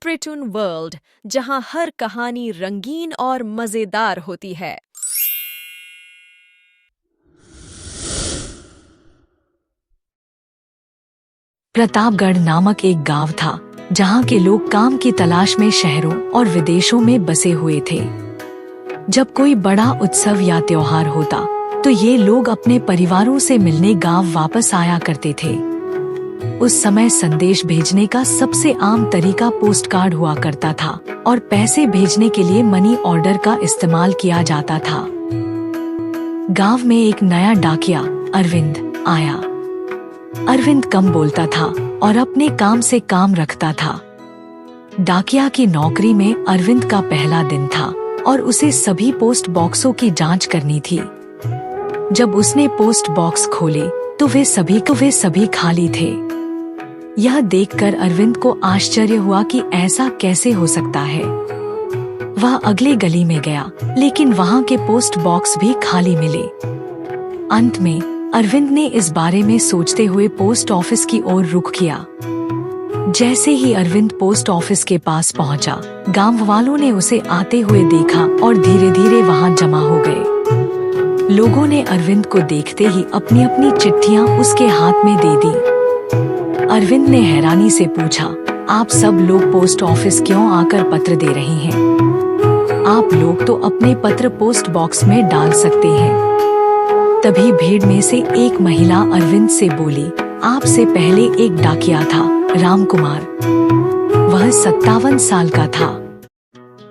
लिटरेटून world, जहां हर कहानी रंगीन और मजेदार होती है। प्रतापगढ़ नामक एक गांव था, जहां के लोग काम की तलाश में शहरों और विदेशों में बसे हुए थे। जब कोई बड़ा उत्सव या त्योहार होता, तो ये लोग अपने परिवारों से मिलने गांव वापस आया करते थे। उस समय संदेश भेजने का सबसे आम तरीका पोस्ट कार्ड हुआ करता था और पैसे भेजने के लिए मनी ऑर्डर का इस्तेमाल किया जाता था। गांव में एक नया डाकिया अरविंद आया। अरविंद कम बोलता था और अपने काम से काम रखता था। डाकिया की नौकरी में अरविंद का पहला दिन था और उसे सभी पोस्ट बॉक्सों की जांच करनी थी। जब उसने पोस्ट बॉक्स खोले तो वे सभी खाली थे। यह देखकर अरविंद को आश्चर्य हुआ कि ऐसा कैसे हो सकता है। वह अगले गली में गया, लेकिन वहां के पोस्ट बॉक्स भी खाली मिले। अंत में अरविंद ने इस बारे में सोचते हुए पोस्ट ऑफिस की ओर रुख किया। जैसे ही अरविंद पोस्ट ऑफिस के पास पहुंचा, गांव वालों ने उसे आते हुए देखा और धीरे धीरे वहां जमा हो गए। लोगों ने अरविंद को देखते ही अपनी अपनी चिट्ठियां उसके हाथ में दे दी। अरविंद ने हैरानी से पूछा, आप सब लोग पोस्ट ऑफिस क्यों आकर पत्र दे रहे हैं? आप लोग तो अपने पत्र पोस्ट बॉक्स में डाल सकते हैं। तभी भीड़ में से एक महिला अरविंद से बोली, आपसे पहले एक डाकिया था, रामकुमार। वह 57 साल का था।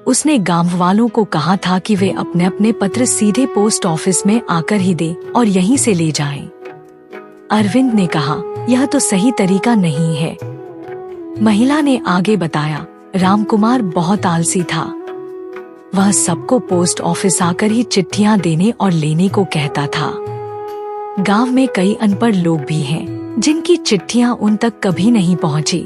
उसने गांव वालों को कहा था कि वे अपने अपने पत्र सीधे पोस्ट ऑफिस में आकर ही दें और यहीं से ले जाएं। अरविंद ने कहा, यह तो सही तरीका नहीं है। महिला ने आगे बताया, रामकुमार बहुत आलसी था। वह सबको पोस्ट ऑफिस आकर ही चिट्ठियां देने और लेने को कहता था। गांव में कई अनपढ़ लोग भी हैं, जिनकी चिट्ठियां उन तक कभी नहीं पहुंची।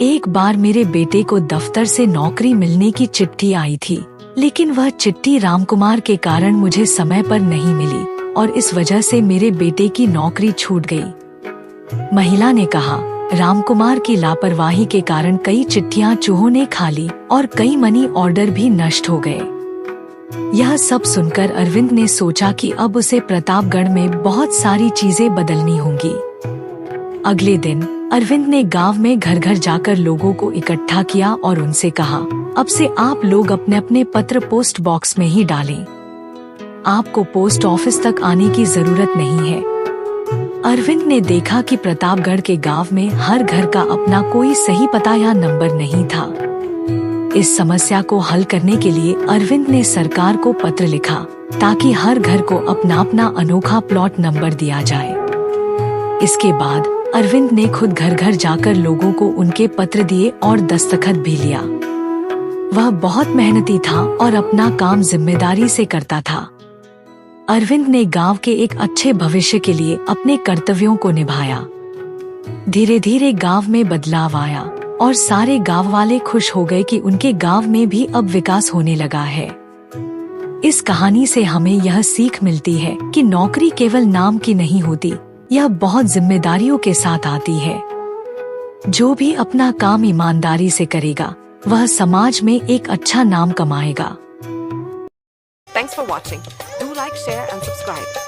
एक बार मेरे बेटे को दफ्तर से नौकरी मिलने की चिट्ठी आई थी, लेकिन वह चिट्ठी रामकुमार के कारण मुझे समय पर नहीं मिली और इस वजह से मेरे बेटे की नौकरी छूट गई। महिला ने कहा, रामकुमार की लापरवाही के कारण कई चिट्ठियां चूहों ने खा ली और कई मनी ऑर्डर भी नष्ट हो गए। यह सब सुनकर अरविंद ने सोचा कि अब उसे प्रतापगढ़ में बहुत सारी चीजें बदलनी होंगी। अगले दिन अरविंद ने गांव में घर घर जाकर लोगों को इकट्ठा किया और उनसे कहा, अब से आप लोग अपने अपने पत्र पोस्ट बॉक्स में ही डालें। आपको पोस्ट ऑफिस तक आने की जरूरत नहीं है। अरविंद ने देखा कि प्रतापगढ़ के गांव में हर घर का अपना कोई सही पता या नंबर नहीं था। इस समस्या को हल करने के लिए अरविंद ने सरकार को पत्र लिखा, ताकि हर घर को अपना अपना अनोखा प्लॉट नंबर दिया जाए। इसके बाद अरविंद ने खुद घर घर जाकर लोगों को उनके पत्र दिए और दस्तखत भी लिया। वह बहुत मेहनती था और अपना काम जिम्मेदारी से करता था। अरविंद ने गांव के एक अच्छे भविष्य के लिए अपने कर्तव्यों को निभाया। धीरे धीरे गांव में बदलाव आया और सारे गांव वाले खुश हो गए कि उनके गांव में भी अब विकास होने लगा है। इस कहानी से हमें यह सीख मिलती है कि नौकरी केवल नाम की नहीं होती, यह बहुत जिम्मेदारियों के साथ आती है। जो भी अपना काम ईमानदारी से करेगा, वह समाज में एक अच्छा नाम कमाएगा। Thanks for watching. Do like, share and subscribe.